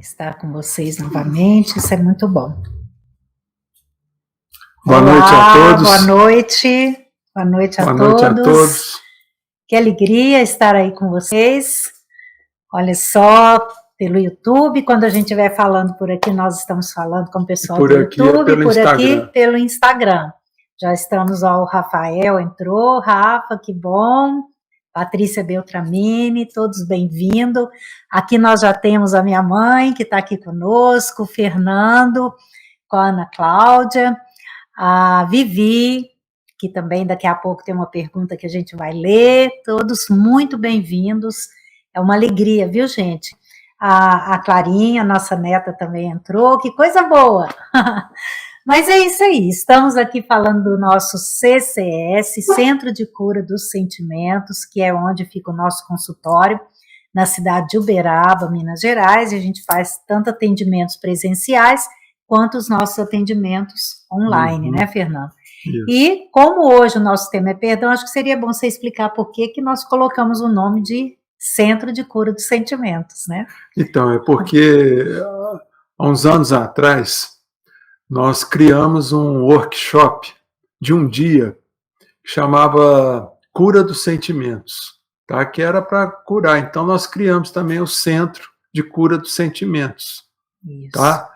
estar com vocês novamente, isso é muito bom. Boa noite a todos. Boa noite. Boa noite a todos. Que alegria estar aí com vocês. Olha só, pelo YouTube, quando a gente estiver falando por aqui, nós estamos falando com o pessoal do YouTube, e por aqui pelo Instagram. Já estamos, ó, o Rafael entrou, Rafa, que bom. Patrícia Beltramini, todos bem-vindos. Aqui nós já temos a minha mãe, que está aqui conosco, o Fernando, com a Ana Cláudia, a Vivi, que também daqui a pouco tem uma pergunta que a gente vai ler. Todos muito bem-vindos. É uma alegria, viu, gente? A Clarinha, nossa neta, também entrou. Que coisa boa! Mas é isso aí, estamos aqui falando do nosso CCS, Centro de Cura dos Sentimentos, que é onde fica o nosso consultório, na cidade de Uberaba, Minas Gerais, e a gente faz tanto atendimentos presenciais, quanto os nossos atendimentos online, né, Fernando? Isso. E como hoje o nosso tema é perdão, acho que seria bom você explicar por que nós colocamos o nome de Centro de Cura dos Sentimentos, né? Então, é porque há uns anos atrás, nós criamos um workshop de um dia que chamava Cura dos Sentimentos, tá? Que era para curar. Então, nós criamos também o Centro de Cura dos Sentimentos. Isso. Tá?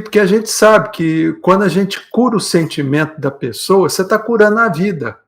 Porque a gente sabe que quando a gente cura o sentimento da pessoa, você está curando a vida.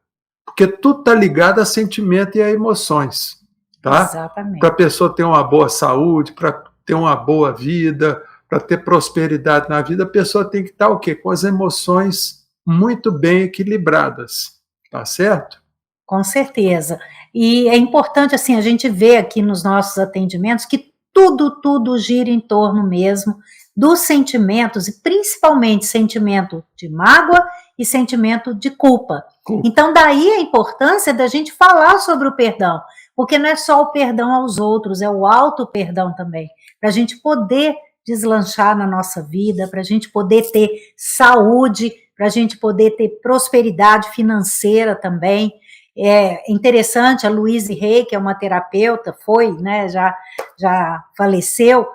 Porque tudo está ligado a sentimento e a emoções. Tá? Exatamente. Para a pessoa ter uma boa saúde, para ter uma boa vida, para ter prosperidade na vida, a pessoa tem que estar o quê? Com as emoções muito bem equilibradas, tá certo? Com certeza. E é importante, assim, a gente ver aqui nos nossos atendimentos que tudo gira em torno mesmo dos sentimentos, e principalmente sentimento de mágoa e sentimento de culpa. Então, daí a importância da gente falar sobre o perdão, porque não é só o perdão aos outros, é o auto-perdão também, para a gente poder deslanchar na nossa vida, para a gente poder ter saúde, para a gente poder ter prosperidade financeira também. É interessante, a Louise Hay, que é uma terapeuta, né, já faleceu,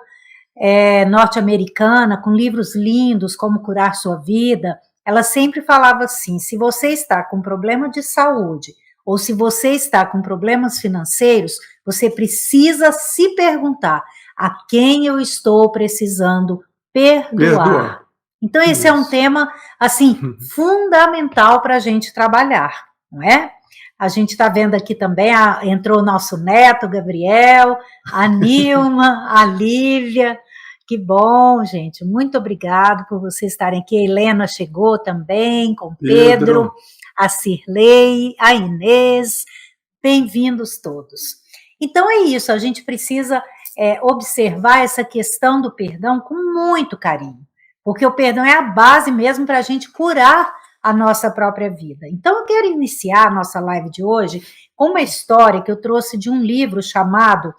norte-americana, com livros lindos, Como Curar Sua Vida, ela sempre falava assim, se você está com problema de saúde, ou se você está com problemas financeiros, você precisa se perguntar, a quem eu estou precisando perdoar. Então, esse é um tema, assim, fundamental para a gente trabalhar, não é? A gente está vendo aqui também, entrou o nosso neto, Gabriel, a Nilma, a Lívia. Que bom, gente. Muito obrigado por vocês estarem aqui. A Helena chegou também, com Pedro, a Cirlei, a Inês. Bem-vindos todos. Então, é isso. A gente precisa observar essa questão do perdão com muito carinho, porque o perdão é a base mesmo para a gente curar a nossa própria vida. Então, eu quero iniciar a nossa live de hoje com uma história que eu trouxe de um livro chamado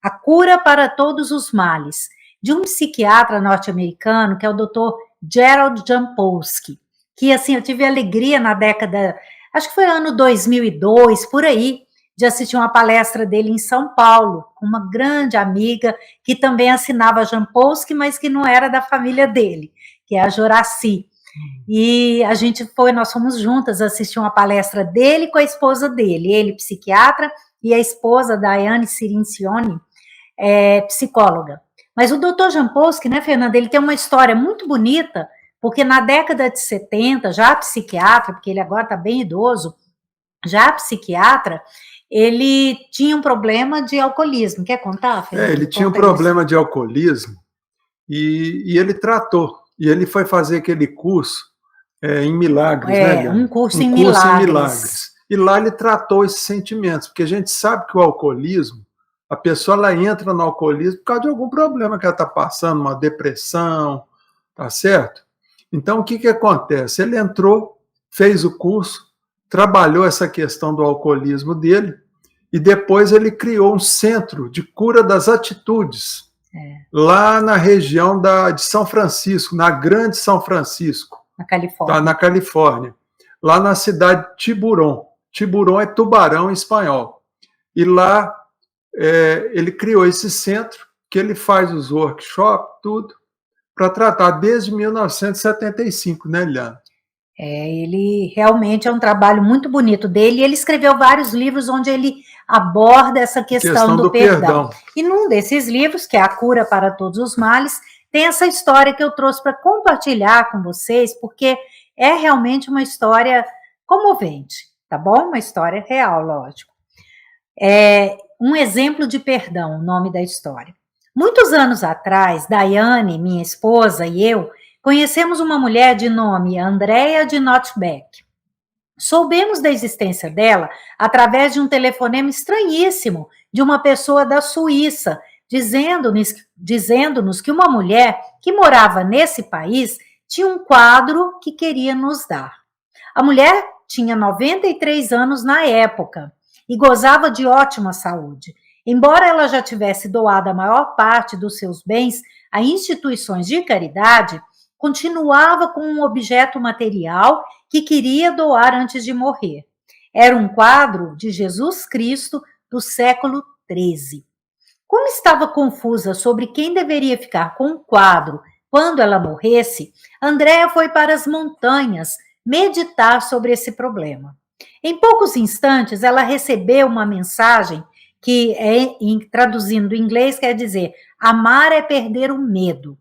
A Cura para Todos os Males, de um psiquiatra norte-americano, que é o Dr. Gerald Jampolsky, que, assim, eu tive a alegria na década, acho que foi ano 2002, por aí, de assistir uma palestra dele em São Paulo, com uma grande amiga, que também assinava Jampolsky, mas que não era da família dele, que é a Joraci. E nós fomos juntas assistir uma palestra dele com a esposa dele, ele psiquiatra e a esposa, Daiane Cirincione, psicóloga. Mas o Dr. Jampolsky, né, Fernanda, ele tem uma história muito bonita, porque na década de 70, já psiquiatra, porque ele agora está bem idoso, já psiquiatra, ele tinha um problema de alcoolismo. Quer contar, Fernanda? Ele tinha um problema de alcoolismo e ele tratou. E ele foi fazer aquele curso em milagres, né? Um curso em milagres. E lá ele tratou esses sentimentos, porque a gente sabe que o alcoolismo, a pessoa ela entra no alcoolismo por causa de algum problema que ela está passando, uma depressão, tá certo? Então, o que acontece? Ele entrou, fez o curso, trabalhou essa questão do alcoolismo dele, e depois ele criou um centro de cura das atitudes, lá na região de São Francisco, na Grande São Francisco. Na Califórnia. Tá, na Califórnia. Lá na cidade de Tiburon. Tiburon é tubarão em espanhol. E lá ele criou esse centro que ele faz os workshops, tudo, para tratar desde 1975, né, Eliana? Ele realmente é um trabalho muito bonito dele, e ele escreveu vários livros onde ele aborda essa questão do perdão. E num desses livros, que é A Cura para Todos os Males, tem essa história que eu trouxe para compartilhar com vocês, porque é realmente uma história comovente, tá bom? Uma história real, lógico. É um exemplo de perdão, o nome da história. Muitos anos atrás, Daiane, minha esposa, e eu conhecemos uma mulher de nome Andrea de Notbeck. Soubemos da existência dela através de um telefonema estranhíssimo de uma pessoa da Suíça, dizendo-nos que uma mulher que morava nesse país tinha um quadro que queria nos dar. A mulher tinha 93 anos na época e gozava de ótima saúde. Embora ela já tivesse doado a maior parte dos seus bens a instituições de caridade, continuava com um objeto material que queria doar antes de morrer. Era um quadro de Jesus Cristo do século XIII. Como estava confusa sobre quem deveria ficar com o quadro quando ela morresse, Andréa foi para as montanhas meditar sobre esse problema. Em poucos instantes, ela recebeu uma mensagem que, traduzindo do inglês, quer dizer: amar é perder o medo.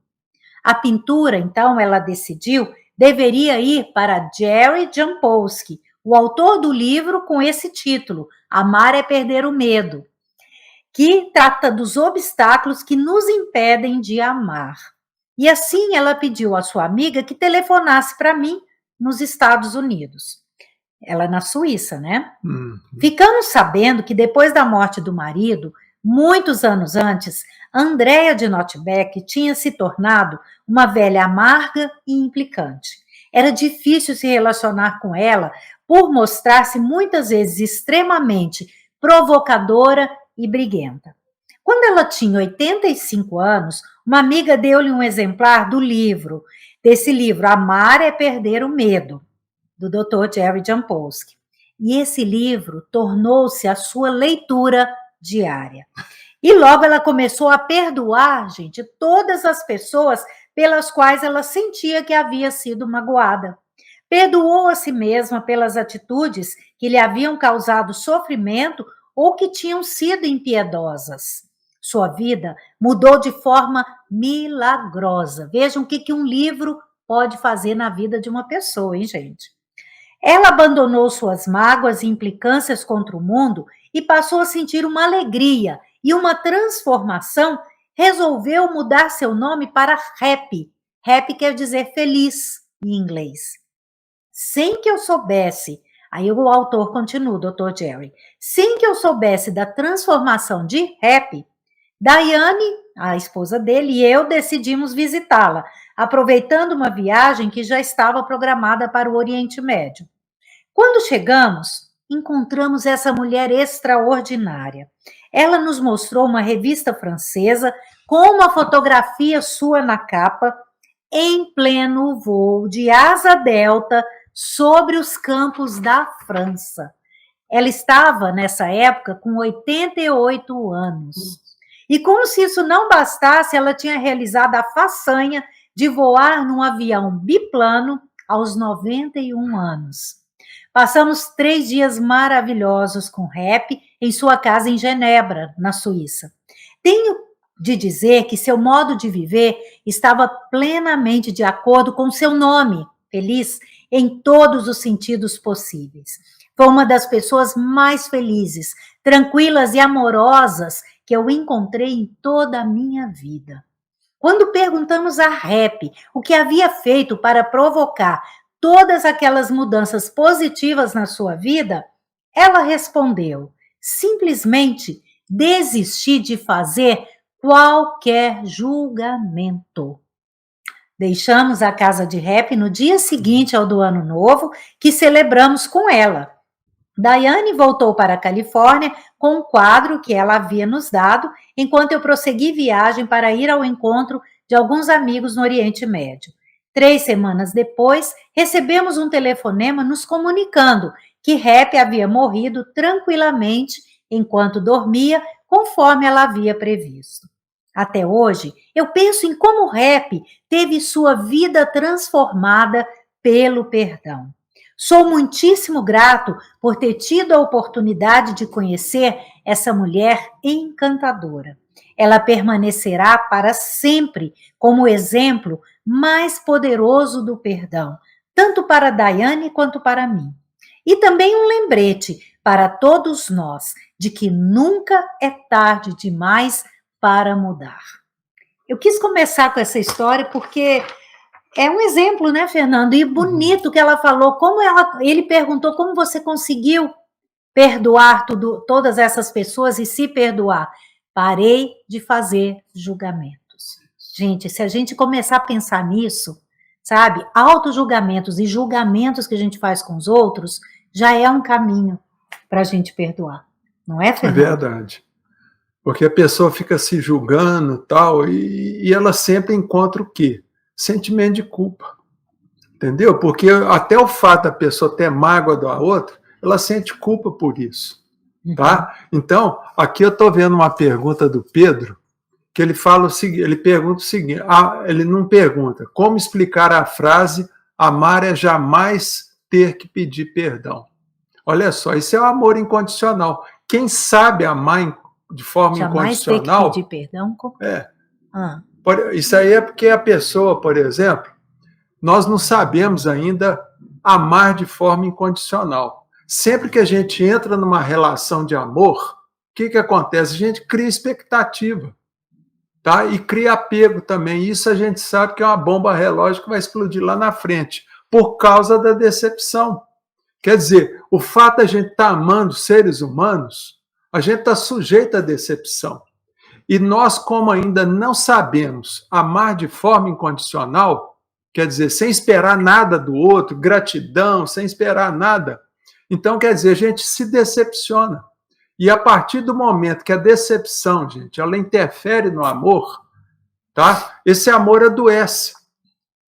A pintura, então, ela decidiu, deveria ir para Jerry Jampolsky, o autor do livro com esse título, Amar é Perder o Medo, que trata dos obstáculos que nos impedem de amar. E assim ela pediu à sua amiga que telefonasse para mim nos Estados Unidos. Ela na Suíça, né? Ficamos sabendo que depois da morte do marido, muitos anos antes, Andréa de Notbeck tinha se tornado uma velha amarga e implicante. Era difícil se relacionar com ela por mostrar-se muitas vezes extremamente provocadora e briguenta. Quando ela tinha 85 anos, uma amiga deu-lhe um exemplar desse livro, Amar é Perder o Medo, do Dr. Jerry Jampolsky. E esse livro tornou-se a sua leitura diária. E logo ela começou a perdoar, gente, todas as pessoas pelas quais ela sentia que havia sido magoada. Perdoou a si mesma pelas atitudes que lhe haviam causado sofrimento ou que tinham sido impiedosas. Sua vida mudou de forma milagrosa. Vejam o que um livro pode fazer na vida de uma pessoa, hein, gente? Ela abandonou suas mágoas e implicâncias contra o mundo e passou a sentir uma alegria e uma transformação. Resolveu mudar seu nome para Happy. Happy quer dizer feliz em inglês. Sem que eu soubesse, aí o autor continua, Dr. Jerry, sem que eu soubesse da transformação de Happy, Daiane, a esposa dele, e eu decidimos visitá-la, aproveitando uma viagem que já estava programada para o Oriente Médio. Quando chegamos, encontramos essa mulher extraordinária. Ela nos mostrou uma revista francesa com uma fotografia sua na capa, em pleno voo de asa delta sobre os campos da França. Ela estava, nessa época, com 88 anos. E como se isso não bastasse, ela tinha realizado a façanha de voar num avião biplano aos 91 anos. Passamos 3 dias maravilhosos com Happy em sua casa em Genebra, na Suíça. Tenho de dizer que seu modo de viver estava plenamente de acordo com seu nome, feliz, em todos os sentidos possíveis. Foi uma das pessoas mais felizes, tranquilas e amorosas que eu encontrei em toda a minha vida. Quando perguntamos a Happy o que havia feito para provocar todas aquelas mudanças positivas na sua vida, ela respondeu: simplesmente desisti de fazer qualquer julgamento. Deixamos a casa de Happy no dia seguinte ao do Ano Novo, que celebramos com ela. Daiane voltou para a Califórnia com um quadro que ela havia nos dado, enquanto eu prossegui viagem para ir ao encontro de alguns amigos no Oriente Médio. 3 semanas depois, recebemos um telefonema nos comunicando que Happy havia morrido tranquilamente enquanto dormia, conforme ela havia previsto. até hoje, eu penso em como o rap teve sua vida transformada pelo perdão. Sou muitíssimo grato por ter tido a oportunidade de conhecer essa mulher encantadora. Ela permanecerá para sempre como o exemplo mais poderoso do perdão, tanto para Daiane quanto para mim. E também um lembrete para todos nós de que nunca é tarde demais para mudar. Eu quis começar com essa história porque é um exemplo, né, Fernando? E bonito que ela falou, ele perguntou como você conseguiu perdoar todas essas pessoas e se perdoar. Parei de fazer julgamentos. Gente, se a gente começar a pensar nisso, sabe, auto-julgamentos e julgamentos que a gente faz com os outros, já é um caminho para a gente perdoar. Não é, Fernando? É verdade. Porque a pessoa fica se julgando tal, e ela sempre encontra o quê? Sentimento de culpa. Entendeu? Porque até o fato da pessoa ter mágoa da outra, ela sente culpa por isso. Tá? Então, aqui eu estou vendo uma pergunta do Pedro, que ele fala o seguinte, ele pergunta o seguinte, ele não pergunta, como explicar a frase amar é jamais ter que pedir perdão? Olha só, isso é o amor incondicional. Quem sabe amar de forma jamais incondicional... ter que pedir perdão? Isso aí é porque a pessoa, por exemplo, nós não sabemos ainda amar de forma incondicional. Sempre que a gente entra numa relação de amor, o que acontece? A gente cria expectativa, tá? E cria apego também. Isso a gente sabe que é uma bomba relógio que vai explodir lá na frente, por causa da decepção. Quer dizer, o fato de a gente estar amando seres humanos, a gente está sujeito à decepção. E nós, como ainda não sabemos amar de forma incondicional, quer dizer, sem esperar nada do outro, gratidão, sem esperar nada, então, quer dizer, a gente se decepciona. E a partir do momento que a decepção, gente, ela interfere no amor, tá? Esse amor adoece.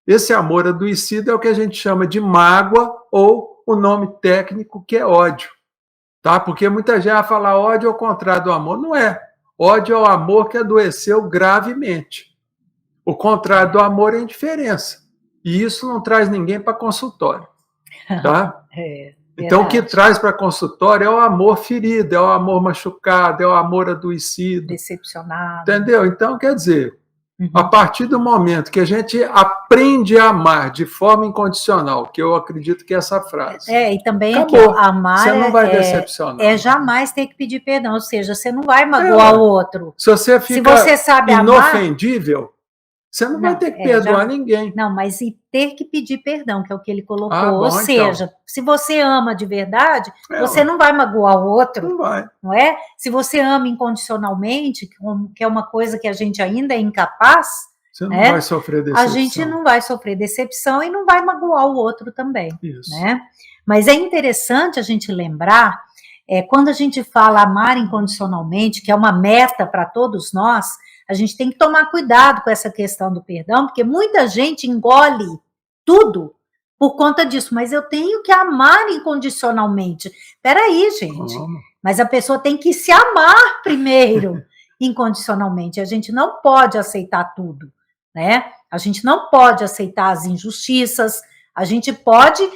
Esse amor adoecido é o que a gente chama de mágoa, ou o nome técnico que é ódio. Tá? Porque muita gente vai falar ódio ao contrário do amor. Não é. Ódio é o amor que adoeceu gravemente. O contrário do amor é indiferença. E isso não traz ninguém para consultório. Tá? Então, o que traz para consultório é o amor ferido, é o amor machucado, é o amor adoecido. Decepcionado. Entendeu? Então, quer dizer, a partir do momento que a gente aprende a amar de forma incondicional, que eu acredito que é essa frase. E também acabou. Que amar você não vai decepcionar. É jamais ter que pedir perdão, ou seja, você não vai magoar o outro. Se você fica Se você sabe inofendível, amar, você não vai ter que perdoar ninguém. Não, mas e ter que pedir perdão, que é o que ele colocou. Bom, ou seja, então, se você ama de verdade, você não vai magoar o outro. Não vai. Não é? Se você ama incondicionalmente, que é uma coisa que a gente ainda é incapaz, você não vai sofrer decepção. A gente não vai sofrer decepção e não vai magoar o outro também. Isso. Né? Mas é interessante a gente lembrar, quando a gente fala amar incondicionalmente, que é uma meta para todos nós, a gente tem que tomar cuidado com essa questão do perdão, porque muita gente engole tudo por conta disso, mas eu tenho que amar incondicionalmente. Peraí, gente, mas a pessoa tem que se amar primeiro, incondicionalmente. A gente não pode aceitar tudo, né? A gente não pode aceitar as injustiças, a gente pode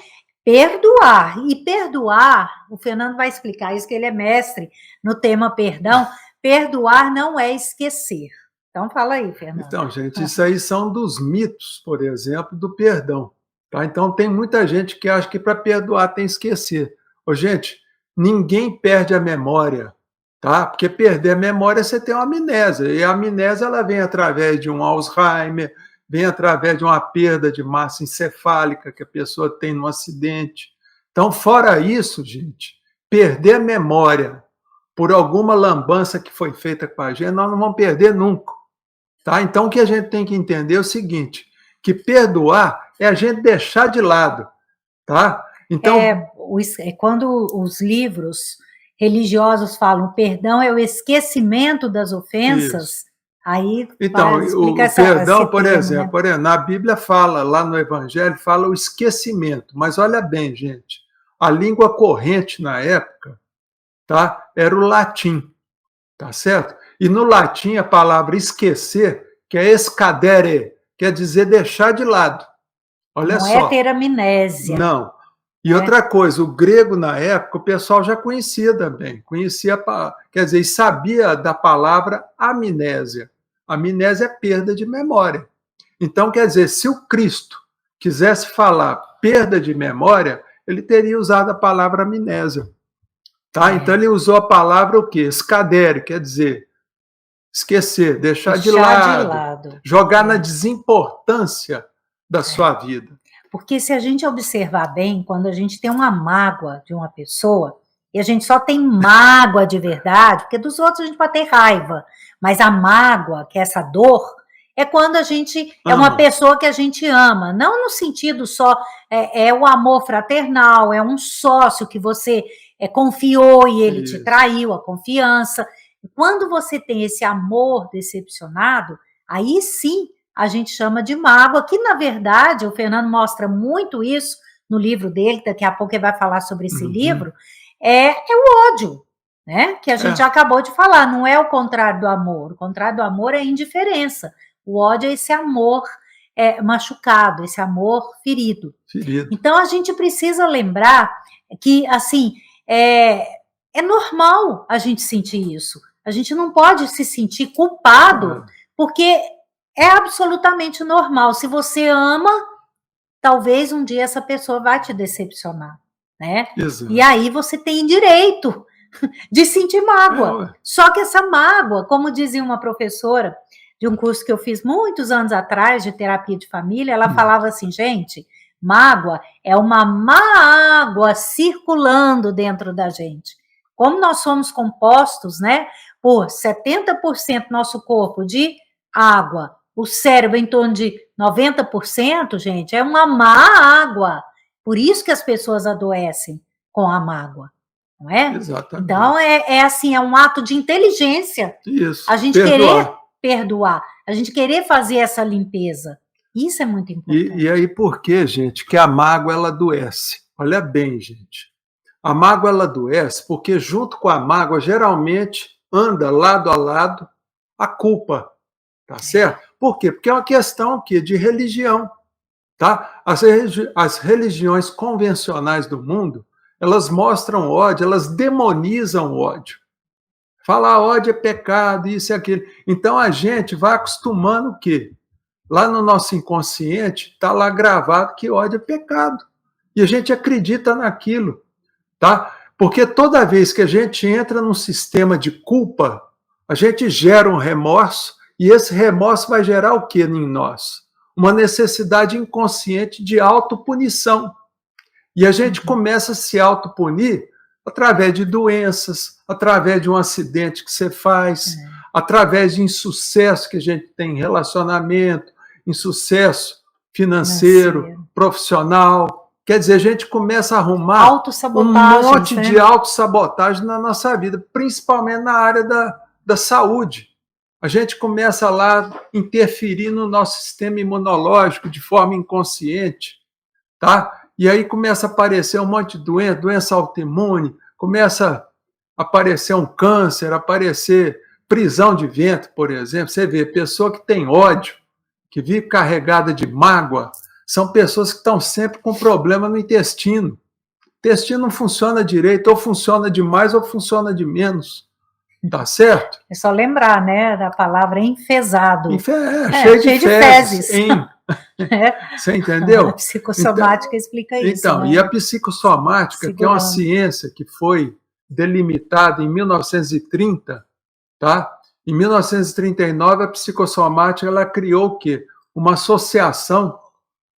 perdoar. E perdoar, o Fernando vai explicar isso, que ele é mestre no tema perdão. Perdoar não é esquecer. Então, fala aí, Fernando. Então, gente, isso aí são dos mitos, por exemplo, do perdão. Tá? Então, tem muita gente que acha que para perdoar tem que esquecer. Ô, gente, ninguém perde a memória, tá? Porque perder a memória, você tem uma amnésia. E a amnésia, ela vem através de um Alzheimer, vem através de uma perda de massa encefálica que a pessoa tem no acidente. Então, fora isso, gente, perder a memória por alguma lambança que foi feita com a gente, nós não vamos perder nunca. Tá? Então, o que a gente tem que entender é o seguinte, que perdoar é a gente deixar de lado. Tá? Então, quando os livros religiosos falam perdão é o esquecimento das ofensas, isso. Aí então, o perdão, por exemplo, né? Na Bíblia fala, lá no Evangelho, fala o esquecimento. Mas olha bem, gente, a língua corrente na época, tá, era o latim, tá certo? E no latim a palavra esquecer, que é escadere, quer dizer deixar de lado. Olha Não só. é ter amnésia. Não. E outra coisa, o grego na época, o pessoal já conhecia também, quer dizer, sabia da palavra amnésia. Amnésia é perda de memória. Então, quer dizer, se o Cristo quisesse falar perda de memória, ele teria usado a palavra amnésia. Tá? Então, ele usou a palavra o quê? Escadere, quer dizer, esquecer, deixar de lado, jogar na desimportância da sua vida. Porque se a gente observar bem, quando a gente tem uma mágoa de uma pessoa, e a gente só tem mágoa de verdade, porque dos outros a gente pode ter raiva, mas a mágoa, que é essa dor, é quando a gente é uma pessoa que a gente ama, não no sentido só, é o amor fraternal, é um sócio que você confiou e ele te traiu, a confiança. Quando você tem esse amor decepcionado, aí sim a gente chama de mágoa, que na verdade o Fernando mostra muito isso no livro dele, daqui a pouco ele vai falar sobre esse livro, é o ódio, né? Que a gente já acabou de falar, não é o contrário do amor. O contrário do amor é a indiferença. O ódio é esse amor machucado, esse amor ferido. Então a gente precisa lembrar que, assim, é normal a gente sentir isso. A gente não pode se sentir culpado, porque é absolutamente normal. Se você ama, talvez um dia essa pessoa vai te decepcionar, né? Exato. E aí você tem direito de sentir mágoa. Só que essa mágoa, como dizia uma professora de um curso que eu fiz muitos anos atrás, de terapia de família, ela falava assim, gente, mágoa é uma má água circulando dentro da gente. Como nós somos compostos, né, por 70% nosso corpo de água, o cérebro em torno de 90%, gente, é uma má água. Por isso que as pessoas adoecem com a mágoa, não é? Exatamente. Então, assim, é um ato de inteligência. Isso, a gente querer perdoar, a gente querer fazer essa limpeza. Isso é muito importante. E aí por que, gente, que a mágoa ela adoece? Olha bem, gente. A mágoa ela adoece porque junto com a mágoa geralmente anda lado a lado a culpa, tá certo? Por quê? Porque é uma questão aqui de religião, tá? As religiões convencionais do mundo, elas mostram ódio, elas demonizam o ódio. Falar ódio é pecado, isso e aquilo. Então a gente vai acostumando o quê? Lá no nosso inconsciente está lá gravado que ódio é pecado. E a gente acredita naquilo, tá? Porque toda vez que a gente entra num sistema de culpa, a gente gera um remorso, e esse remorso vai gerar o que em nós? Uma necessidade inconsciente de autopunição. E a gente começa a se autopunir através de doenças, através de um acidente que você faz, através de insucesso que a gente tem em relacionamento, insucesso financeiro, profissional. Quer dizer, a gente começa a arrumar um monte de autossabotagem na nossa vida, principalmente na área da saúde. A gente começa lá a interferir no nosso sistema imunológico de forma inconsciente, tá? E aí começa a aparecer um monte de doença autoimune, começa a aparecer um câncer, aparecer prisão de ventre, por exemplo. Você vê, pessoa que tem ódio, que vive carregada de mágoa, são pessoas que estão sempre com problema no intestino. O intestino não funciona direito, ou funciona demais ou funciona de menos. Tá certo? É só lembrar, né, da palavra enfesado. Cheio de fezes. Você entendeu? A psicossomática explica isso. Então, né? E a psicossomática, que é uma ciência que foi delimitada em 1930, tá? Em 1939, a psicossomática ela criou o quê? Uma associação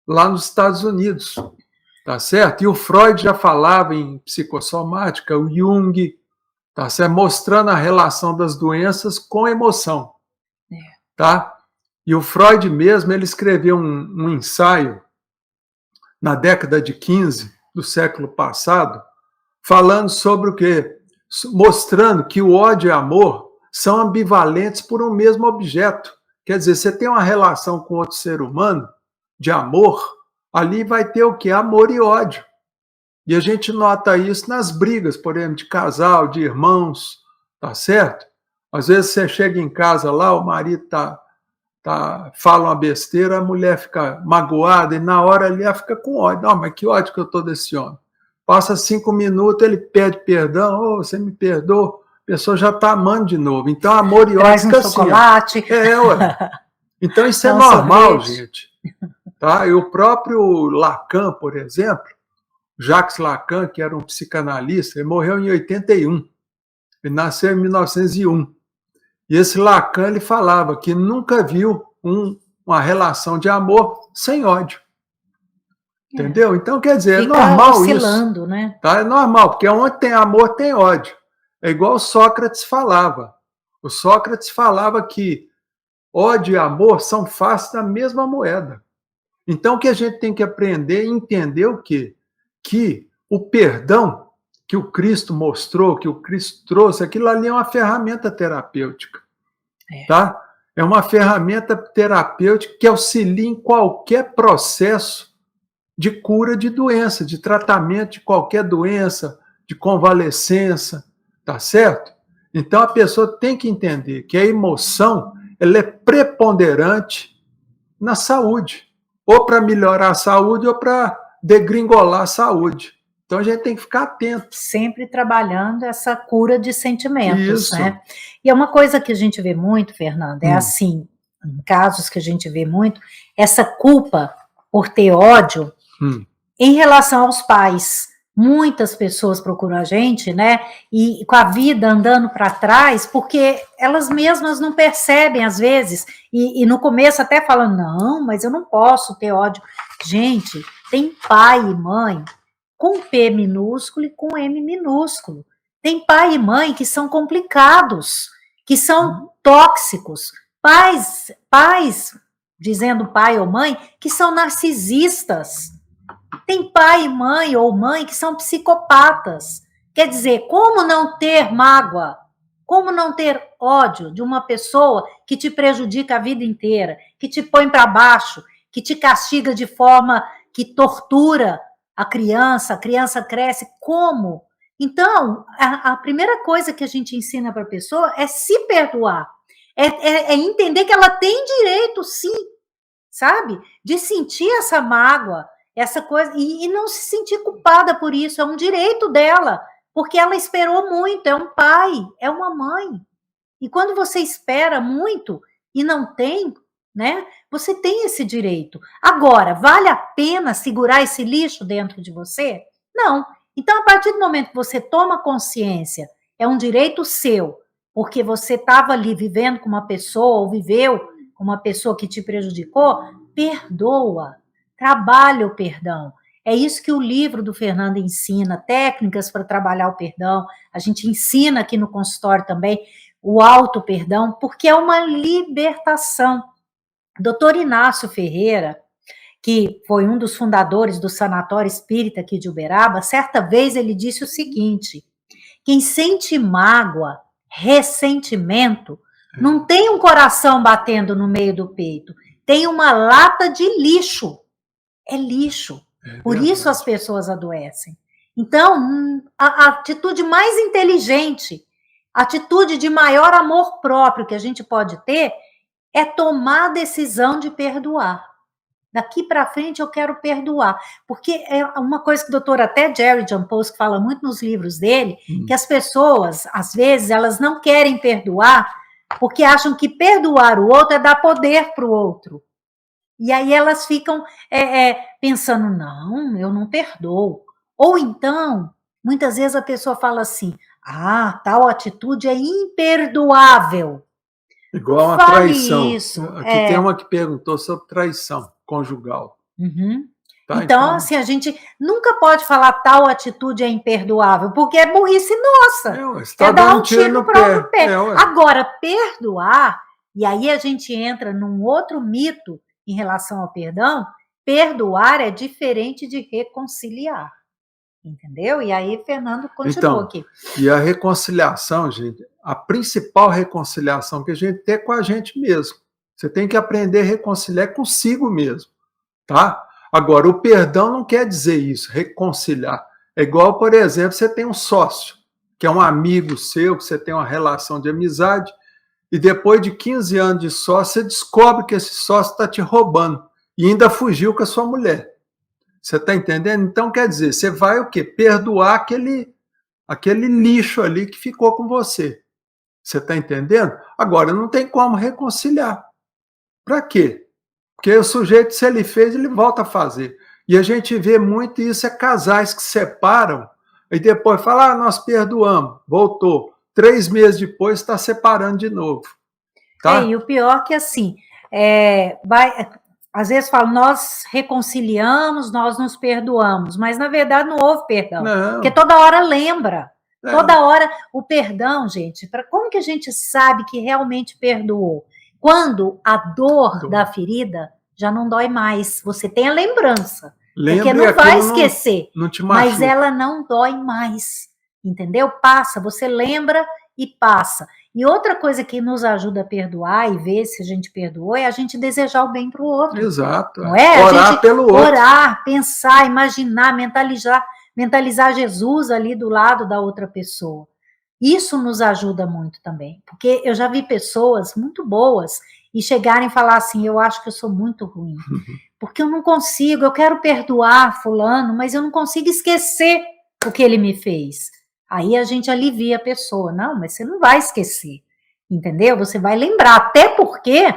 lá nos Estados Unidos, tá certo? E o Freud já falava em psicossomática, o Jung, tá certo? Mostrando a relação das doenças com emoção, tá? E o Freud mesmo, ele escreveu um ensaio na década de 15 do século passado, falando sobre o quê? Mostrando que o ódio e o amor são ambivalentes por um mesmo objeto. Quer dizer, você tem uma relação com outro ser humano de amor, ali vai ter o quê? Amor e ódio. E a gente nota isso nas brigas, por exemplo, de casal, de irmãos, tá certo? Às vezes você chega em casa lá, o marido fala uma besteira, a mulher fica magoada e na hora ali ela fica com ódio. Não, mas que ódio que eu tô desse homem. Passa 5 minutos, ele pede perdão, oh, você me perdoa, a pessoa já está amando de novo. Então, amor e ódio fica assim. Chocolate. Ué. Então, isso é normal, gente. Tá? E o próprio Lacan, por exemplo, Jacques Lacan, que era um psicanalista, ele morreu em 81. Ele nasceu em 1901. E esse Lacan, ele falava que nunca viu uma relação de amor sem ódio. Entendeu? Então, quer dizer, fica é normal oscilando, isso. Né? Tá? É normal, porque onde tem amor, tem ódio. É igual o Sócrates falava. O Sócrates falava que ódio e amor são faces da mesma moeda. Então, o que a gente tem que aprender e entender o quê? Que o perdão que o Cristo mostrou, que o Cristo trouxe, aquilo ali é uma ferramenta terapêutica. Tá? É uma ferramenta terapêutica que auxilia em qualquer processo de cura de doença, de tratamento de qualquer doença, de convalescença, tá certo? Então a pessoa tem que entender que a emoção ela é preponderante na saúde, ou para melhorar a saúde ou para degringolar a saúde. Então a gente tem que ficar atento. Sempre trabalhando essa cura de sentimentos, Isso. Né? E é uma coisa que a gente vê muito, Fernanda, é assim, em casos que a gente vê muito, essa culpa por ter ódio em relação aos pais. Muitas pessoas procuram a gente, né, e com a vida andando para trás, porque elas mesmas não percebem, às vezes, e no começo até falam, não, mas eu não posso ter ódio. Gente, tem pai e mãe com P minúsculo e com M minúsculo. Tem pai e mãe que são complicados, que são tóxicos. Pais, dizendo pai ou mãe, que são narcisistas. Tem pai e mãe ou mãe que são psicopatas. Quer dizer, como não ter mágoa? Como não ter ódio de uma pessoa que te prejudica a vida inteira, que te põe para baixo, que te castiga de forma que tortura a criança cresce como? Então, a primeira coisa que a gente ensina para a pessoa é se perdoar, é entender que ela tem direito, sim, sabe? De sentir essa mágoa, essa coisa, e não se sentir culpada por isso, é um direito dela, porque ela esperou muito, é um pai, é uma mãe. E quando você espera muito e não tem, né? Você tem esse direito. Agora, vale a pena segurar esse lixo dentro de você? Não. Então, a partir do momento que você toma consciência, é um direito seu, porque você estava ali vivendo com uma pessoa, ou viveu com uma pessoa que te prejudicou, perdoa. Trabalha o perdão. É isso que o livro do Fernando ensina, técnicas para trabalhar o perdão. A gente ensina aqui no consultório também o auto-perdão, porque é uma libertação. Dr. Inácio Ferreira, que foi um dos fundadores do Sanatório Espírita aqui de Uberaba, certa vez ele disse o seguinte: quem sente mágoa, ressentimento, não tem um coração batendo no meio do peito, tem uma lata de lixo. É lixo. Por isso as pessoas adoecem. Então, a atitude mais inteligente, a atitude de maior amor próprio que a gente pode ter é tomar a decisão de perdoar. Daqui para frente eu quero perdoar. Porque é uma coisa que o doutor até Jerry Jampolsky fala muito nos livros dele, que as pessoas, às vezes, elas não querem perdoar porque acham que perdoar o outro é dar poder para o outro. E aí elas ficam pensando, não, eu não perdoo. Ou então, muitas vezes a pessoa fala assim, tal atitude é imperdoável. Igual uma traição. Isso. Aqui tem uma que perguntou sobre traição conjugal. Tá, então, assim, a gente nunca pode falar tal atitude é imperdoável, porque é burrice nossa. Tá dar um tiro no próprio pé. Agora, perdoar, e aí a gente entra num outro mito em relação ao perdão, perdoar é diferente de reconciliar. Entendeu? E aí, Fernando continuou aqui. E a reconciliação, gente, a principal reconciliação que a gente tem é com a gente mesmo. Você tem que aprender a reconciliar consigo mesmo, tá? Agora, o perdão não quer dizer isso, reconciliar. É igual, por exemplo, você tem um sócio, que é um amigo seu, que você tem uma relação de amizade, e depois de 15 anos de sócio, você descobre que esse sócio está te roubando e ainda fugiu com a sua mulher. Você está entendendo? Então, quer dizer, você vai o quê? Perdoar aquele lixo ali que ficou com você. Você está entendendo? Agora, não tem como reconciliar. Para quê? Porque o sujeito, se ele fez, ele volta a fazer. E a gente vê muito isso, é casais que separam e depois falam, nós perdoamos, voltou. 3 meses depois está separando de novo. Tá? E o pior que assim, às vezes falam, nós reconciliamos, nós nos perdoamos, mas na verdade não houve perdão. Não. Porque toda hora lembra. Toda hora o perdão, gente, como que a gente sabe que realmente perdoou? Quando a dor da ferida já não dói mais, você tem a lembrança. Porque não vai esquecer, não te machuca. Mas ela não dói mais, entendeu? Passa, você lembra e passa. E outra coisa que nos ajuda a perdoar e ver se a gente perdoou é a gente desejar o bem para o outro. Exato. Não é? Orar a gente pelo outro. Orar, pensar, imaginar, mentalizar Jesus ali do lado da outra pessoa. Isso nos ajuda muito também. Porque eu já vi pessoas muito boas e chegarem e falar assim, eu acho que eu sou muito ruim. Porque eu não consigo, eu quero perdoar fulano, mas eu não consigo esquecer o que ele me fez. Aí a gente alivia a pessoa. Não, mas você não vai esquecer, entendeu? Você vai lembrar, até porque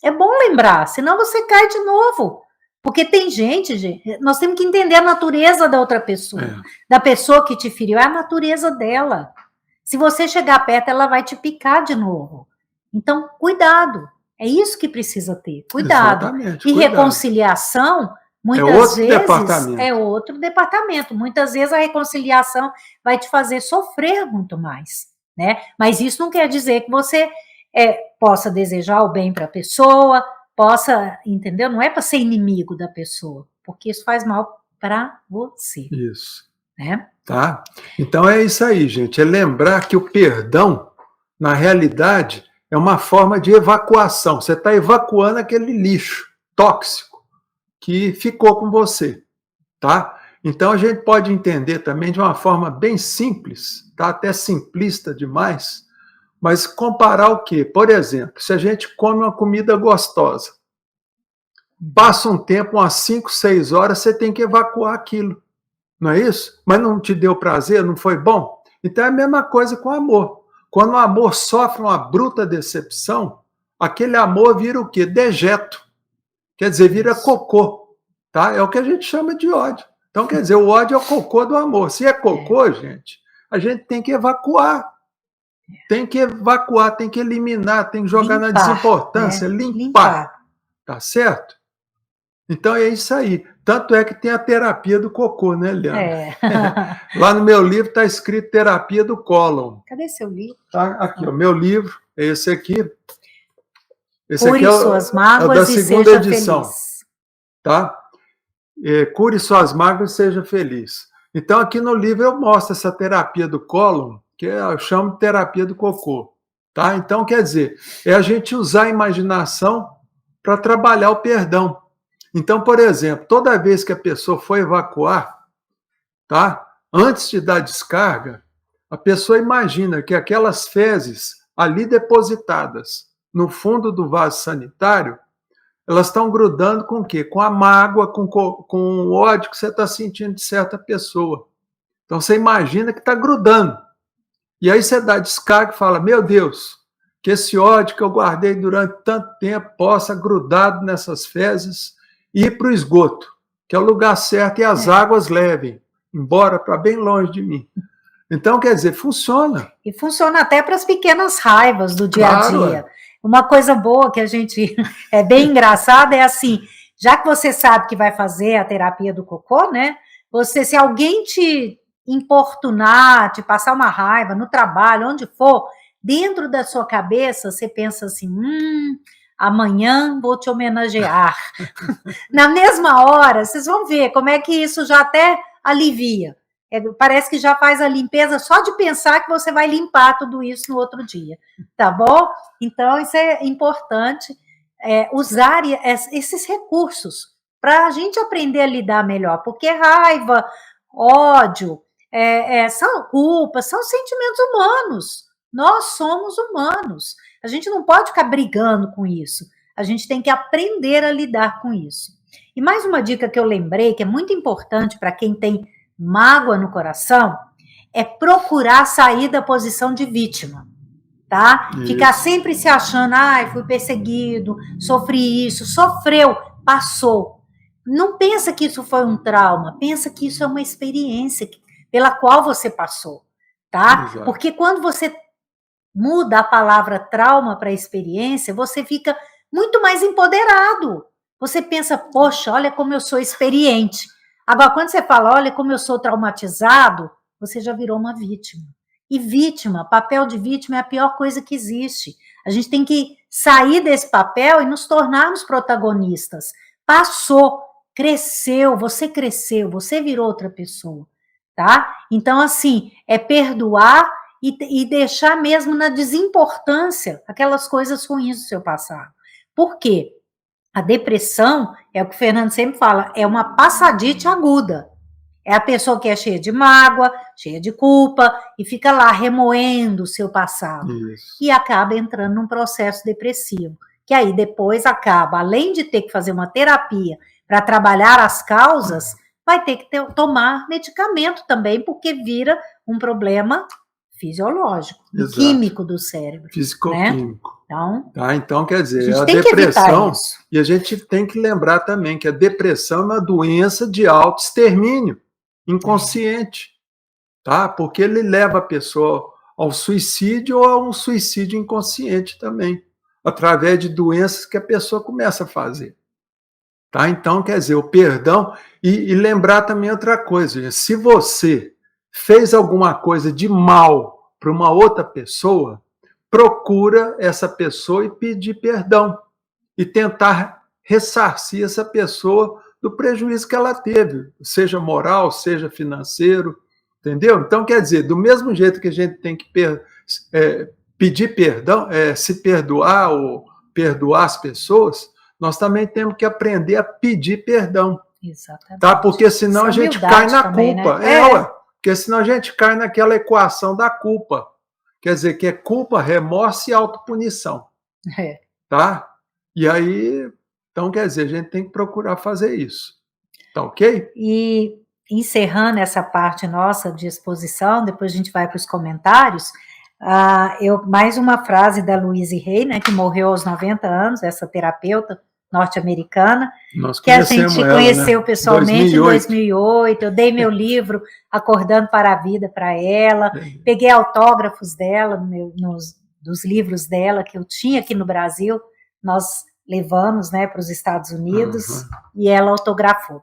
é bom lembrar, senão você cai de novo. Porque tem gente, nós temos que entender a natureza da outra pessoa. Da pessoa que te feriu, é a natureza dela. Se você chegar perto, ela vai te picar de novo. Então, cuidado. É isso que precisa ter, cuidado. Exatamente, e cuidado. Reconciliação, muitas vezes, é outro departamento. Muitas vezes a reconciliação vai te fazer sofrer muito mais, né? Mas isso não quer dizer que você possa desejar o bem para a pessoa, possa, entendeu? Não é para ser inimigo da pessoa, porque isso faz mal para você. Isso. Né? Tá? Então é isso aí, gente. É lembrar que o perdão, na realidade, é uma forma de evacuação. Você está evacuando aquele lixo tóxico que ficou com você, tá? Então a gente pode entender também de uma forma bem simples, tá? Até simplista demais, mas comparar o quê? Por exemplo, se a gente come uma comida gostosa, passa um tempo, umas 5, 6 horas, você tem que evacuar aquilo, não é isso? Mas não te deu prazer, não foi bom? Então é a mesma coisa com o amor. Quando o amor sofre uma bruta decepção, aquele amor vira o quê? Dejeto. Quer dizer, vira cocô. Tá? É o que a gente chama de ódio. Então, quer dizer, o ódio é o cocô do amor. Se é cocô, gente, a gente tem que evacuar. Tem que evacuar, tem que eliminar, tem que jogar na desimportância, limpar. Tá certo? Então é isso aí. Tanto é que tem a terapia do cocô, né, Leandro? Lá no meu livro está escrito terapia do cólon. Cadê seu livro? Tá aqui, o meu livro é esse aqui. Esse Cure aqui suas mágoas da segunda e seja edição. Feliz. Tá? Cure suas mágoas e seja feliz. Então aqui no livro eu mostro essa terapia do cólon, que eu chamo de terapia do cocô. Tá? Então quer dizer, é a gente usar a imaginação para trabalhar o perdão. Então, por exemplo, toda vez que a pessoa for evacuar, tá? Antes de dar descarga, a pessoa imagina que aquelas fezes ali depositadas no fundo do vaso sanitário, elas estão grudando com o quê? Com a mágoa, com o ódio que você está sentindo de certa pessoa. Então, você imagina que está grudando. E aí você dá descarga e fala, meu Deus, que esse ódio que eu guardei durante tanto tempo possa grudado nessas fezes e ir para o esgoto, que é o lugar certo, e as águas levem embora para bem longe de mim. Então, quer dizer, funciona. E funciona até para as pequenas raivas do dia a dia. Uma coisa boa que a gente é bem engraçada é assim, já que você sabe que vai fazer a terapia do cocô, né? Você, se alguém te importunar, te passar uma raiva no trabalho, onde for, dentro da sua cabeça, você pensa assim, amanhã vou te homenagear. Na mesma hora, vocês vão ver como é que isso já até alivia. Parece que já faz a limpeza só de pensar que você vai limpar tudo isso no outro dia, tá bom? Então, isso é importante, usar esses recursos para a gente aprender a lidar melhor, porque raiva, ódio, são culpas, são sentimentos humanos. Nós somos humanos. A gente não pode ficar brigando com isso. A gente tem que aprender a lidar com isso. E mais uma dica que eu lembrei, que é muito importante para quem tem mágoa no coração, é procurar sair da posição de vítima, tá? Isso. Ficar sempre se achando, fui perseguido, sofri isso, sofreu, passou. Não pensa que isso foi um trauma, pensa que isso é uma experiência pela qual você passou, tá? Exato. Porque quando você muda a palavra trauma para experiência, você fica muito mais empoderado. Você pensa, poxa, olha como eu sou experiente. Agora, quando você fala, olha como eu sou traumatizado, você já virou uma vítima. E vítima, papel de vítima é a pior coisa que existe. A gente tem que sair desse papel e nos tornarmos protagonistas. Passou, cresceu, você virou outra pessoa, tá? Então, assim, é perdoar e deixar mesmo na desimportância aquelas coisas ruins do seu passado. Por quê? A depressão, é o que o Fernando sempre fala, é uma passadite aguda. É a pessoa que é cheia de mágoa, cheia de culpa, e fica lá remoendo o seu passado. Isso. E acaba entrando num processo depressivo. Que aí depois acaba, além de ter que fazer uma terapia para trabalhar as causas, vai ter que tomar medicamento também, porque vira um problema fisiológico, químico do cérebro. Físico-químico. Né? Então, quer dizer, a depressão, e a gente tem que lembrar também que a depressão é uma doença de autoextermínio inconsciente, tá? Porque ele leva a pessoa ao suicídio ou a um suicídio inconsciente também, através de doenças que a pessoa começa a fazer. Tá? Então, quer dizer, o perdão, e lembrar também outra coisa, gente, se você fez alguma coisa de mal para uma outra pessoa, procura essa pessoa e pedir perdão, e tentar ressarcir essa pessoa do prejuízo que ela teve, seja moral, seja financeiro, entendeu? Então, quer dizer, do mesmo jeito que a gente tem que pedir perdão, se perdoar ou perdoar as pessoas, nós também temos que aprender a pedir perdão. Exatamente. Tá? Porque senão a gente cai na também, culpa. Né? Porque senão a gente cai naquela equação da culpa. Quer dizer, que é culpa, remorso e autopunição. Tá? E aí, então, quer dizer, a gente tem que procurar fazer isso. Tá ok? E encerrando essa parte nossa de exposição, depois a gente vai para os comentários, mais uma frase da Louise Hay, né, que morreu aos 90 anos, essa terapeuta norte-americana, que a gente conheceu pessoalmente em 2008, eu dei meu livro Acordando para a Vida para ela, peguei autógrafos dela, dos livros dela que eu tinha aqui no Brasil, nós levamos, né, para os Estados Unidos, e ela autografou.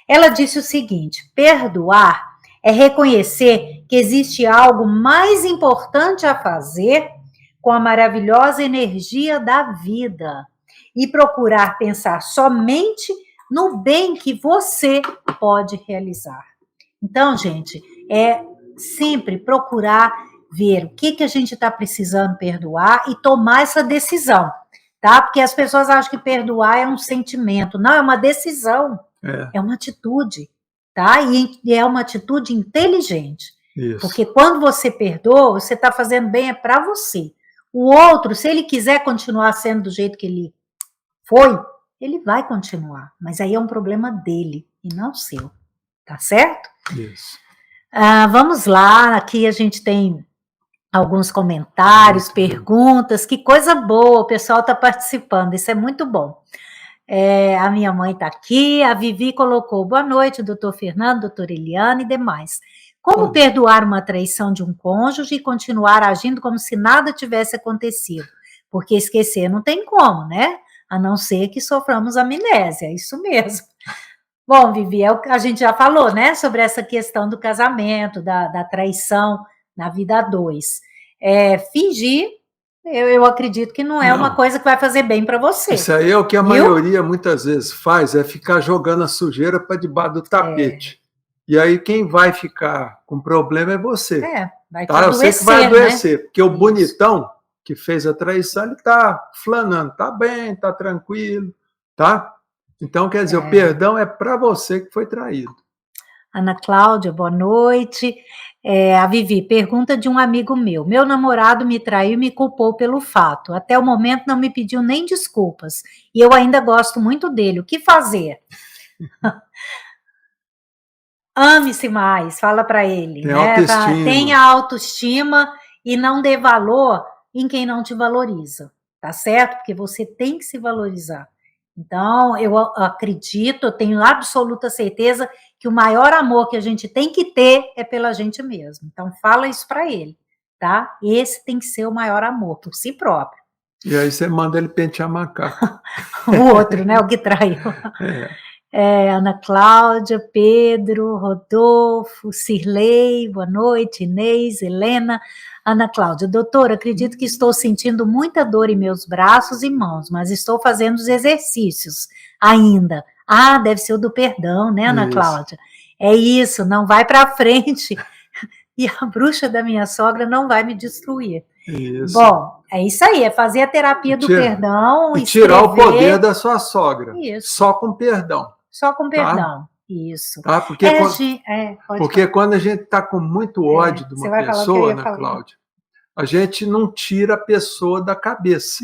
Ela disse o seguinte: perdoar é reconhecer que existe algo mais importante a fazer com a maravilhosa energia da vida e procurar pensar somente no bem que você pode realizar. Então, gente, é sempre procurar ver o que a gente está precisando perdoar e tomar essa decisão, tá? Porque as pessoas acham que perdoar é um sentimento. Não, é uma decisão, é uma atitude, tá? E é uma atitude inteligente. Isso. Porque quando você perdoa, você está fazendo bem para você. O outro, se ele quiser continuar sendo do jeito que ele foi, ele vai continuar. Mas aí é um problema dele e não seu. Tá certo? Isso. Vamos lá, aqui a gente tem alguns comentários, perguntas, que coisa boa, o pessoal está participando, isso é muito bom. A minha mãe está aqui, a Vivi colocou, boa noite, doutor Fernando, doutora Eliana e demais. Como perdoar uma traição de um cônjuge e continuar agindo como se nada tivesse acontecido? Porque esquecer não tem como, né? A não ser que soframos amnésia, é isso mesmo. Bom, Vivi, a gente já falou, né, sobre essa questão do casamento, da traição na vida a dois. Fingir, eu acredito que não é uma coisa que vai fazer bem para você. Isso aí é o que a maioria muitas vezes faz, é ficar jogando a sujeira para debaixo do tapete. E aí quem vai ficar com problema é você. Vai te adoecer, eu sei que vai adoecer, né? porque o bonitão que fez a traição, ele está flanando, tá bem, está tranquilo, tá? Então, quer dizer, o perdão é para você que foi traído. Ana Cláudia, boa noite. A Vivi, pergunta de um amigo meu. Meu namorado me traiu e me culpou pelo fato. Até o momento não me pediu nem desculpas. E eu ainda gosto muito dele. O que fazer? Ame-se mais, fala para ele. Tem autoestima. Tenha autoestima e não dê valor em quem não te valoriza. Tá certo? Porque você tem que se valorizar. Então, eu acredito, eu tenho absoluta certeza que o maior amor que a gente tem que ter é pela gente mesmo. Então, fala isso para ele, tá? Esse tem que ser o maior amor, por si próprio. E aí você manda ele pentear macaco. O outro, né? O que traiu. Ana Cláudia, Pedro, Rodolfo, Cirlei, boa noite, Inês, Helena. Ana Cláudia, doutora, acredito que estou sentindo muita dor em meus braços e mãos, mas estou fazendo os exercícios ainda. Deve ser o do perdão, né, Ana Cláudia? É isso, não vai para frente. E a bruxa da minha sogra não vai me destruir. Isso. Bom, é isso aí, é fazer a terapia do perdão. E tirar o poder da sua sogra. Isso. Só com perdão. Só com perdão. Tá? Isso. Tá? Porque quando a gente está com muito ódio de uma pessoa, Ana Cláudia, a gente não tira a pessoa da cabeça.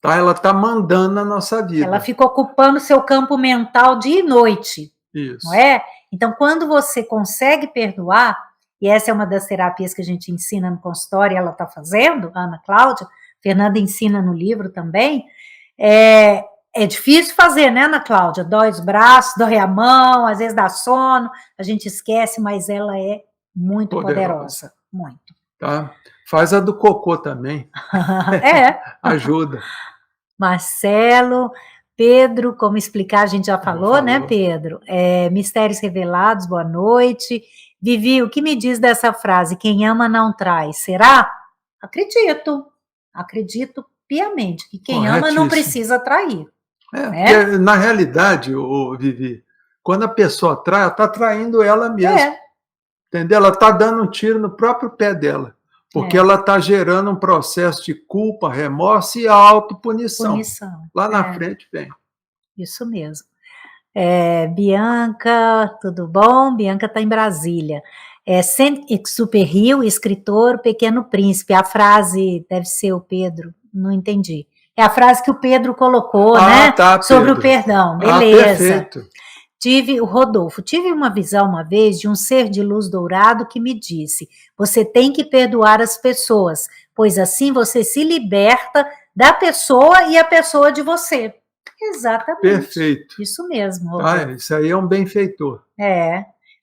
Tá? Ela está mandando na nossa vida. Ela fica ocupando seu campo mental dia e noite. Isso. Não é? Então, quando você consegue perdoar, e essa é uma das terapias que a gente ensina no consultório, e ela está fazendo, a Ana Cláudia, Fernanda ensina no livro também, é difícil fazer, né, Ana Cláudia? Dói os braços, dói a mão, às vezes dá sono, a gente esquece, mas ela é muito poderosa. Muito. Tá? Faz a do cocô também. Ajuda. Marcelo, Pedro, como explicar, a gente já falou, né, Pedro? Mistérios Revelados, boa noite. Vivi, o que me diz dessa frase? Quem ama não trai. Será? Acredito piamente que quem ama não precisa trair. Porque, na realidade, Vivi, quando a pessoa trai, ela está traindo ela mesma. Entendeu? Ela está dando um tiro no próprio pé dela. Porque ela está gerando um processo de culpa, remorso e autopunição. Lá na frente vem. Isso mesmo. Bianca, tudo bom? Bianca está em Brasília. Saint-Exupéry, escritor Pequeno Príncipe. A frase deve ser o Pedro, não entendi. É a frase que o Pedro colocou, né? Tá, sobre o perdão. Beleza. Perfeito. O Rodolfo, tive uma visão uma vez de um ser de luz dourado que me disse: você tem que perdoar as pessoas, pois assim você se liberta da pessoa e a pessoa de você. Exatamente. Perfeito. Isso mesmo. Rodolfo. Isso aí é um benfeitor.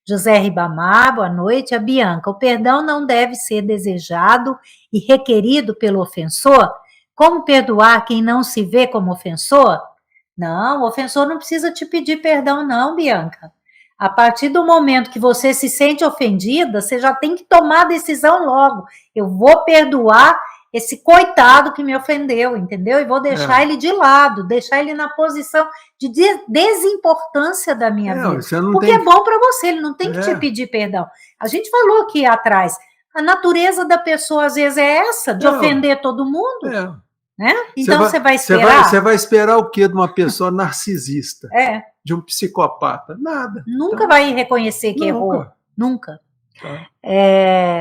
José Ribamar, boa noite. A Bianca, o perdão não deve ser desejado e requerido pelo ofensor? Como perdoar quem não se vê como ofensor? Não, o ofensor não precisa te pedir perdão, não, Bianca. A partir do momento que você se sente ofendida, você já tem que tomar a decisão logo. Eu vou perdoar esse coitado que me ofendeu, entendeu? E vou deixar ele de lado, deixar ele na posição de desimportância da minha vida. Porque é bom para você, ele não tem que te pedir perdão. A gente falou aqui atrás, a natureza da pessoa às vezes é essa, de ofender todo mundo. Né? Então você vai esperar. Você vai esperar o quê de uma pessoa narcisista? De um psicopata? Nada. Nunca vai reconhecer que errou. Nunca.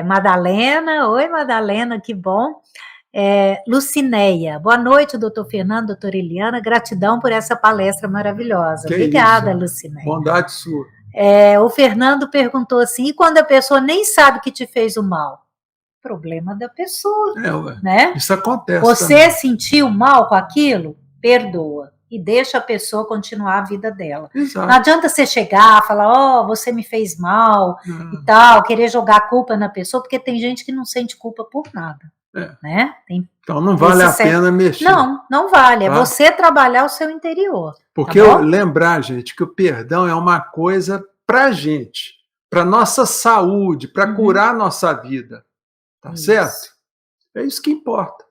Madalena, oi Madalena, que bom. Lucinéia, boa noite, doutor Fernando, doutora Eliana, gratidão por essa palestra maravilhosa. Obrigada, Lucinéia. Bondade sua. O Fernando perguntou assim, e quando a pessoa nem sabe que te fez o mal? Problema da pessoa, né? Isso acontece. Você sentiu mal com aquilo? Perdoa. E deixa a pessoa continuar a vida dela. Exato. Não adianta você chegar, falar, você me fez mal e tal, querer jogar a culpa na pessoa, porque tem gente que não sente culpa por nada. Né? Então não vale a pena mexer. Não vale. É você trabalhar o seu interior. Porque lembrar, gente, que o perdão é uma coisa pra gente, pra nossa saúde, pra curar a nossa vida. Tá certo? É isso que importa.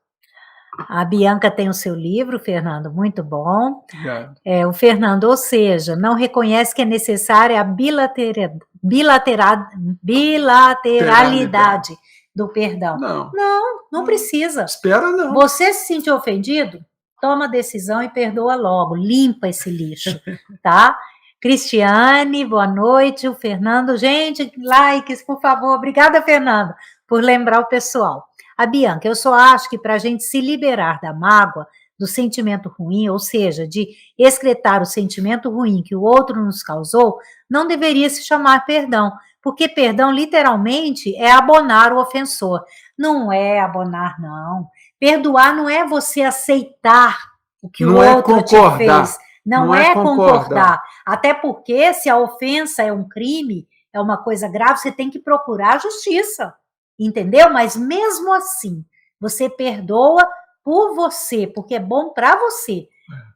A Bianca tem o seu livro, Fernando, muito bom. Obrigado. O Fernando, ou seja, não reconhece que é necessária a bilateralidade do perdão. Não precisa. Espera não. Você se sentiu ofendido? Toma a decisão e perdoa logo. Limpa esse lixo, tá? Cristiane, boa noite. O Fernando, gente, likes, por favor. Obrigada, Fernando, por lembrar o pessoal. A Bianca, eu só acho que para a gente se liberar da mágoa, do sentimento ruim, ou seja, de excretar o sentimento ruim que o outro nos causou, não deveria se chamar perdão, porque perdão, literalmente, é abonar o ofensor. Não é abonar, não. Perdoar não é você aceitar o que o outro te fez. Não é concordar. Até porque, se a ofensa é um crime, é uma coisa grave, você tem que procurar a justiça. Entendeu? Mas mesmo assim, você perdoa por você, porque é bom para você.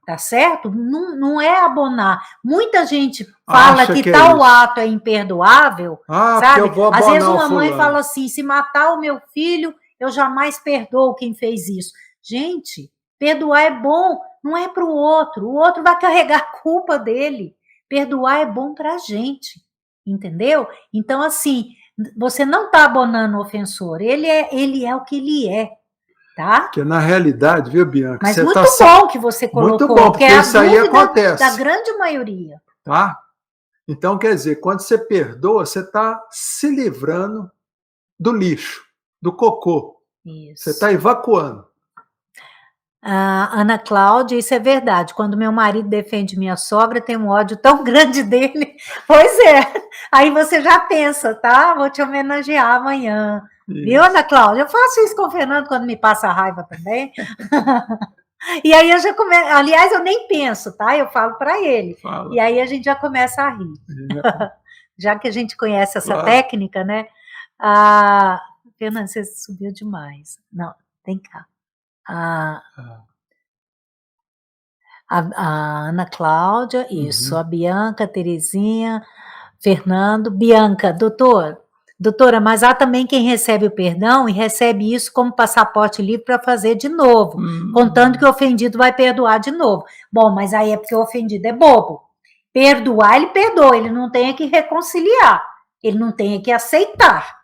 Tá certo? Não é abonar. Muita gente fala que tal ato é imperdoável, sabe? Às vezes uma mãe fala assim, se matar o meu filho, eu jamais perdoo quem fez isso. Gente, perdoar é bom, não é para o outro vai carregar a culpa dele. Perdoar é bom para a gente, entendeu? Então, assim, você não está abonando o ofensor, ele é o que ele é. Tá? Porque na realidade, viu, Bianca? Mas muito bom que você colocou. Muito bom, porque isso aí acontece. Da grande maioria. Tá? Então, quer dizer, quando você perdoa, você está se livrando do lixo, do cocô. Isso. Você está evacuando. Ana Cláudia, isso é verdade. Quando meu marido defende minha sogra, tem um ódio tão grande dele. Pois é. Aí você já pensa, tá? Vou te homenagear amanhã. Isso. Viu, Ana Cláudia? Eu faço isso com o Fernando quando me passa raiva também. E aí eu já começo. Aliás, eu nem penso, tá? Eu falo para ele. Fala. E aí a gente já começa a rir. Já que a gente conhece essa técnica, né? Fernando, você subiu demais. Não, vem cá. A Ana Cláudia, isso, a Bianca, a Terezinha, Fernando, Bianca, doutora, mas há também quem recebe o perdão e recebe isso como passaporte livre para fazer de novo, contando que o ofendido vai perdoar de novo. Bom, mas aí é porque o ofendido é bobo. Perdoar, ele perdoa, ele não tem que reconciliar, ele não tem que aceitar.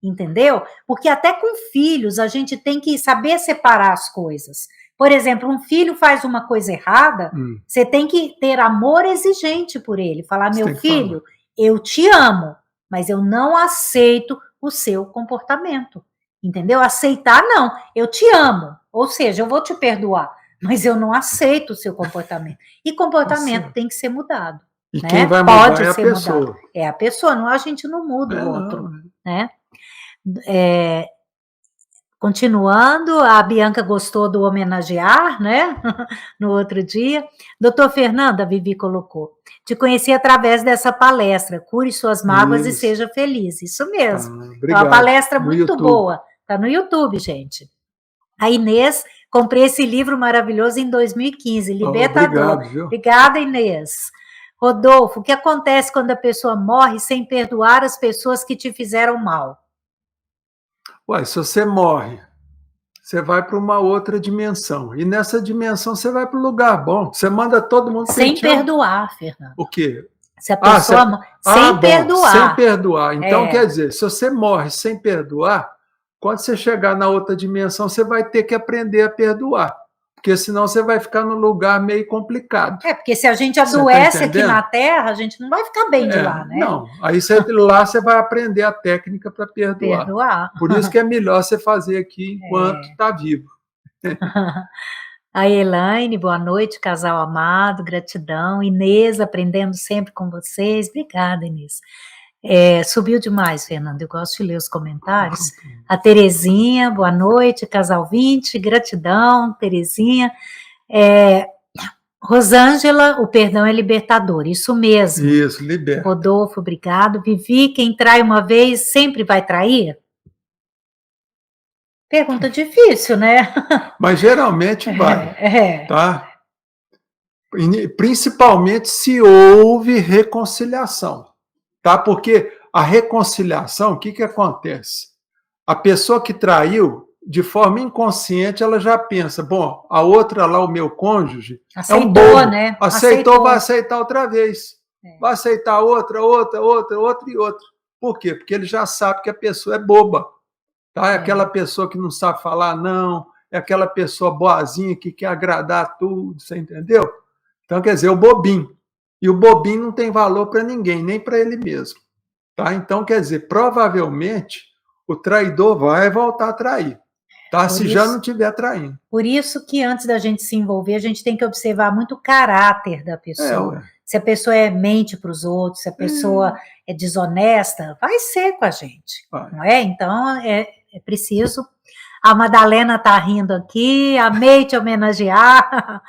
Entendeu? Porque até com filhos a gente tem que saber separar as coisas. Por exemplo, um filho faz uma coisa errada, você tem que ter amor exigente por ele. Falar, meu filho, eu te amo, mas eu não aceito o seu comportamento. Entendeu? Aceitar, não. Eu te amo. Ou seja, eu vou te perdoar, mas eu não aceito o seu comportamento. E comportamento tem que ser mudado. E né? quem vai mudar é a pessoa. Mudado. É a pessoa, não, a gente não muda o outro. Né? Continuando, a Bianca gostou do homenagear, né? No outro dia. Doutor Fernanda, a Vivi colocou, te conheci através dessa palestra, cure suas mágoas e seja feliz. Isso mesmo. É uma palestra muito boa. Está no YouTube, gente. A Inês, comprei esse livro maravilhoso em 2015, Libertador. Obrigada, Inês. Rodolfo, o que acontece quando a pessoa morre sem perdoar as pessoas que te fizeram mal? Ué, se você morre, você vai para uma outra dimensão. E nessa dimensão você vai para um lugar bom. Você manda todo mundo... Sem perdoar, Fernando. O quê? Se a pessoa... sem perdoar. Sem perdoar. Então, quer dizer, se você morre sem perdoar, quando você chegar na outra dimensão, você vai ter que aprender a perdoar. Porque senão você vai ficar num lugar meio complicado. Porque se a gente adoece aqui na Terra, a gente não vai ficar bem de lá, né? Não, aí lá você vai aprender a técnica para perdoar. Por isso que é melhor você fazer aqui enquanto está vivo. A Elaine, boa noite, casal amado, gratidão. Inês, aprendendo sempre com vocês. Obrigada, Inês. Subiu demais, Fernando, eu gosto de ler os comentários. A Terezinha, boa noite, casal 20, gratidão, Terezinha. Rosângela, o perdão é libertador, isso mesmo. Isso, liberta. Rodolfo, obrigado. Vivi, quem trai uma vez sempre vai trair? Pergunta difícil, né? Mas geralmente vai, tá? Principalmente se houve reconciliação. Tá? Porque a reconciliação, o que acontece? A pessoa que traiu, de forma inconsciente, ela já pensa, bom, a outra lá, o meu cônjuge, aceitou, é um bobo. Né? Aceitou, vai aceitar outra vez. Vai aceitar outra. Por quê? Porque ele já sabe que a pessoa é boba. Tá? É aquela pessoa que não sabe falar não, é aquela pessoa boazinha que quer agradar tudo, você entendeu? Então, quer dizer, o bobinho. E o bobinho não tem valor para ninguém, nem para ele mesmo. Tá? Então, quer dizer, provavelmente o traidor vai voltar a trair. Tá? Se já não estiver traindo. Por isso que antes da gente se envolver, a gente tem que observar muito o caráter da pessoa. Se a pessoa mente para os outros, se a pessoa é desonesta, vai ser com a gente. Não é? Então, é preciso... A Madalena está rindo aqui, amei te homenagear.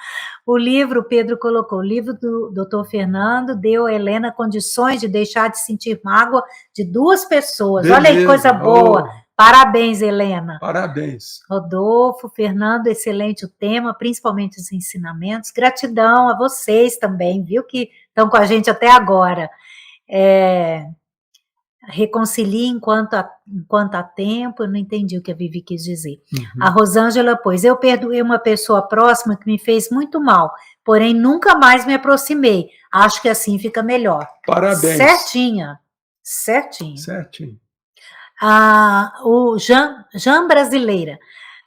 O livro, o Pedro colocou, o livro do Dr. Fernando deu a Helena condições de deixar de sentir mágoa de 2 pessoas. Beleza. Olha aí, coisa boa. Parabéns, Helena. Parabéns. Rodolfo, Fernando, excelente o tema, principalmente os ensinamentos. Gratidão a vocês também, viu, que estão com a gente até agora. Reconcilie enquanto há tempo, eu não entendi o que a Vivi quis dizer. A Rosângela pôs, eu perdoei uma pessoa próxima que me fez muito mal, porém nunca mais me aproximei. Acho que assim fica melhor. Parabéns. Certinho. O Jean Brasileira,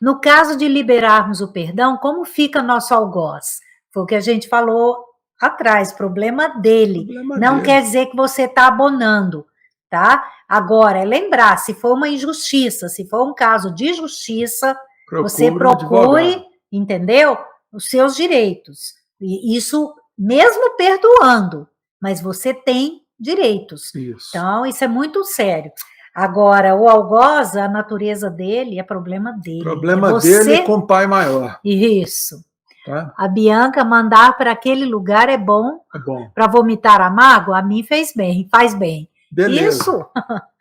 no caso de liberarmos o perdão, como fica nosso algoz? Foi o que a gente falou atrás, problema dele. Não quer dizer que você está abonando. Tá? Agora, lembrar, se for uma injustiça, se for um caso de justiça, você procure, entendeu? Os seus direitos. E isso mesmo perdoando, mas você tem direitos. Isso. Então, isso é muito sério. Agora, o algoz, a natureza dele é problema dele. Problema dele com o pai maior. Isso. Tá? A Bianca, mandar para aquele lugar é bom. Para vomitar a mágoa, a mim faz bem. Beleza. Isso.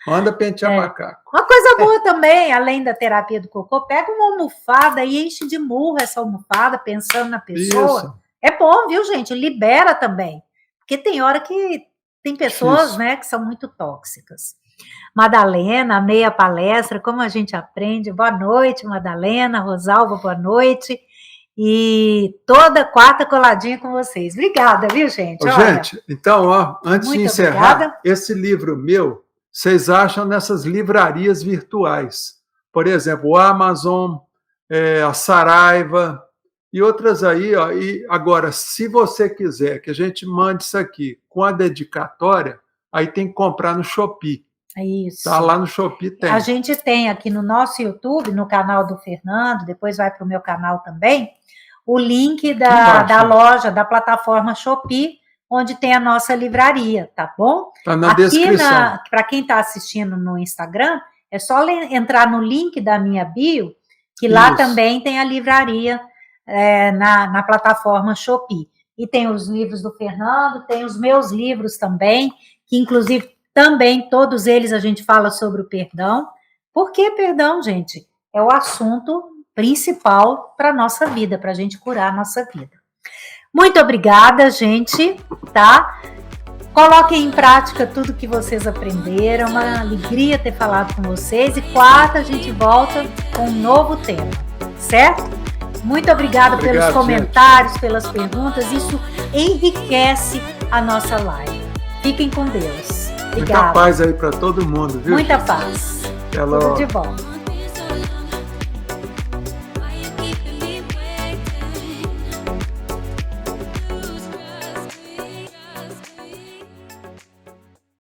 Manda pentear macaco. Uma coisa boa também, além da terapia do cocô, pega uma almofada e enche de murro essa almofada, pensando na pessoa. Isso. É bom, viu, gente? Libera também. Porque tem hora que tem pessoas, né, que são muito tóxicas. Madalena, amei a palestra, como a gente aprende. Boa noite, Madalena. Rosalva, boa noite. E toda quarta coladinha com vocês. Obrigada, viu, gente? Gente, então, antes de encerrar, esse livro meu, vocês acham nessas livrarias virtuais. Por exemplo, o Amazon, a Saraiva e outras aí. E agora, se você quiser que a gente mande isso aqui com a dedicatória, aí tem que comprar no Shopee. Isso. Tá lá no Shopee, tem. A gente tem aqui no nosso YouTube, no canal do Fernando, depois vai para o meu canal também, o link da loja, da plataforma Shopee, onde tem a nossa livraria, tá bom? Tá na descrição. Para quem está assistindo no Instagram, é só entrar no link da minha bio, que lá também tem a livraria na plataforma Shopee. E tem os livros do Fernando, tem os meus livros também, que inclusive também todos eles a gente fala sobre o perdão. Por que perdão, gente? É o assunto principal para a nossa vida, para a gente curar a nossa vida. Muito obrigada, gente, tá? Coloquem em prática tudo que vocês aprenderam, uma alegria ter falado com vocês, e quarta a gente volta com um novo tema, certo? Muito obrigada pelos comentários, gente, pelas perguntas, isso enriquece a nossa live. Fiquem com Deus. Obrigada. Muita paz aí para todo mundo, viu? Muita paz. Tudo de bom.